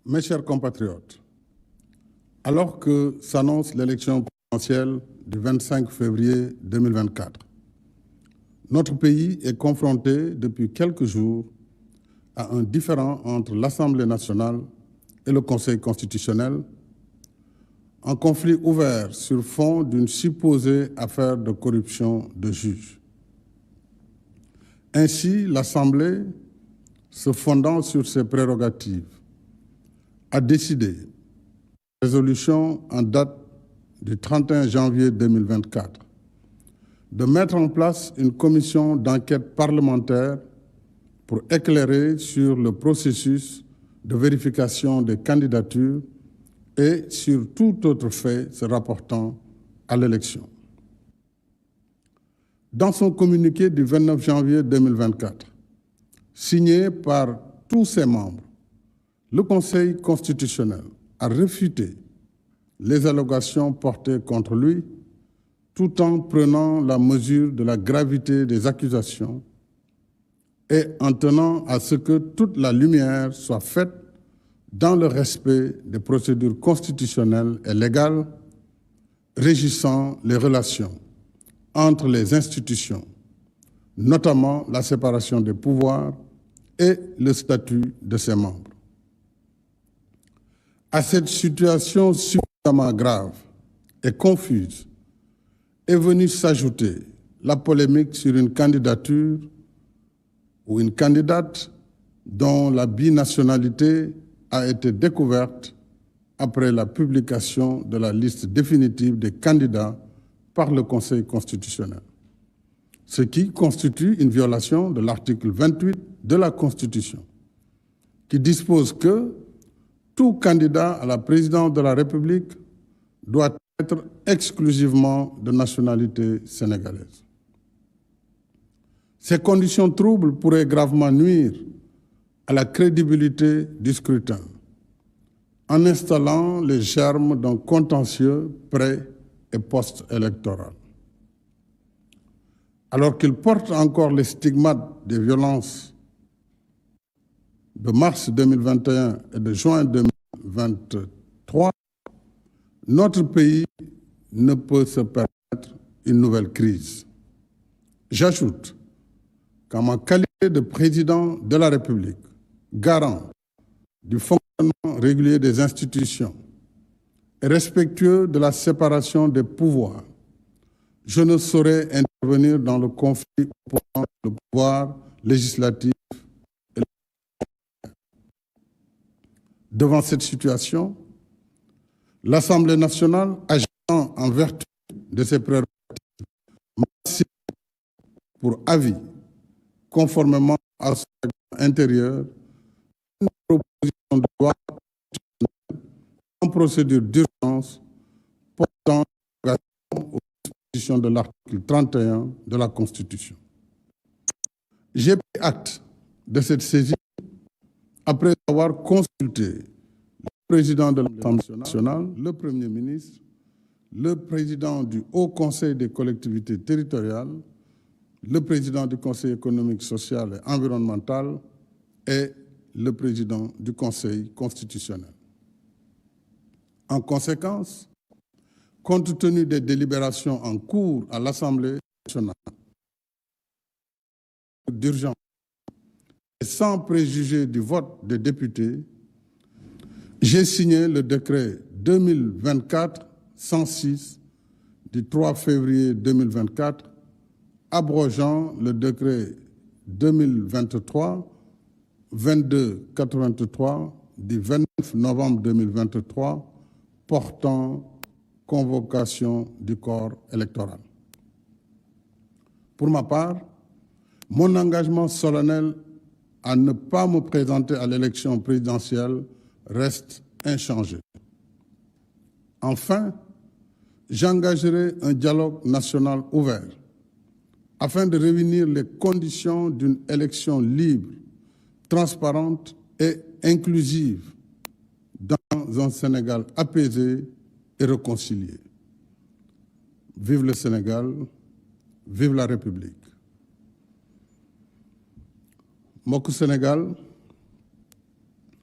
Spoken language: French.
Mes chers compatriotes, alors que s'annonce l'élection présidentielle du 25 février 2024, notre pays est confronté depuis quelques jours à un différend entre l'Assemblée nationale et le Conseil constitutionnel, un conflit ouvert sur fond d'une supposée affaire de corruption de juges. Ainsi, l'Assemblée, se fondant sur ses prérogatives, a décidé, résolution en date du 31 janvier 2024, de mettre en place une commission d'enquête parlementaire pour éclairer sur le processus de vérification des candidatures et sur tout autre fait se rapportant à l'élection. Dans son communiqué du 29 janvier 2024, signé par tous ses membres, le Conseil constitutionnel a réfuté les allégations portées contre lui tout en prenant la mesure de la gravité des accusations et en tenant à ce que toute la lumière soit faite dans le respect des procédures constitutionnelles et légales régissant les relations entre les institutions, notamment la séparation des pouvoirs et le statut de ses membres. À cette situation suffisamment grave et confuse est venue s'ajouter la polémique sur une candidature ou une candidate dont la binationalité a été découverte après la publication de la liste définitive des candidats par le Conseil constitutionnel, ce qui constitue une violation de l'article 28 de la Constitution, qui dispose que tout candidat à la présidence de la République doit être exclusivement de nationalité sénégalaise. Ces conditions troubles pourraient gravement nuire à la crédibilité du scrutin en installant les germes d'un contentieux pré- et post-électoral. Alors qu'il porte encore les stigmates des violences de mars 2021 et de juin 2023, notre pays ne peut se permettre une nouvelle crise. J'ajoute qu'en ma qualité de président de la République, garant du fonctionnement régulier des institutions et respectueux de la séparation des pouvoirs, je ne saurais intervenir dans le conflit opposant le pouvoir législatif et le... Devant cette situation, l'Assemblée nationale, agissant en vertu de ses prérogatives, m'a signé pour avis, conformément à son règlement intérieur, une proposition de loi en procédure d'urgence portant aux dispositions de l'article 31 de la Constitution. J'ai pris acte de cette saisie après avoir consulté le président de l'Assemblée nationale, le Premier ministre, le président du Haut Conseil des collectivités territoriales, le président du Conseil économique, social et environnemental et le président du Conseil constitutionnel. En conséquence, compte tenu des délibérations en cours à l'Assemblée nationale d'urgence et sans préjuger du vote des députés, j'ai signé le décret 2024-106 du 3 février 2024 abrogeant le décret 2023-2283 du 29 novembre 2023 portant convocation du corps électoral. Pour ma part, mon engagement solennel à ne pas me présenter à l'élection présidentielle reste inchangé. Enfin, j'engagerai un dialogue national ouvert afin de réunir les conditions d'une élection libre, transparente et inclusive dans un Sénégal apaisé et réconcilié. Vive le Sénégal, vive la République. Mbokku Sénégal,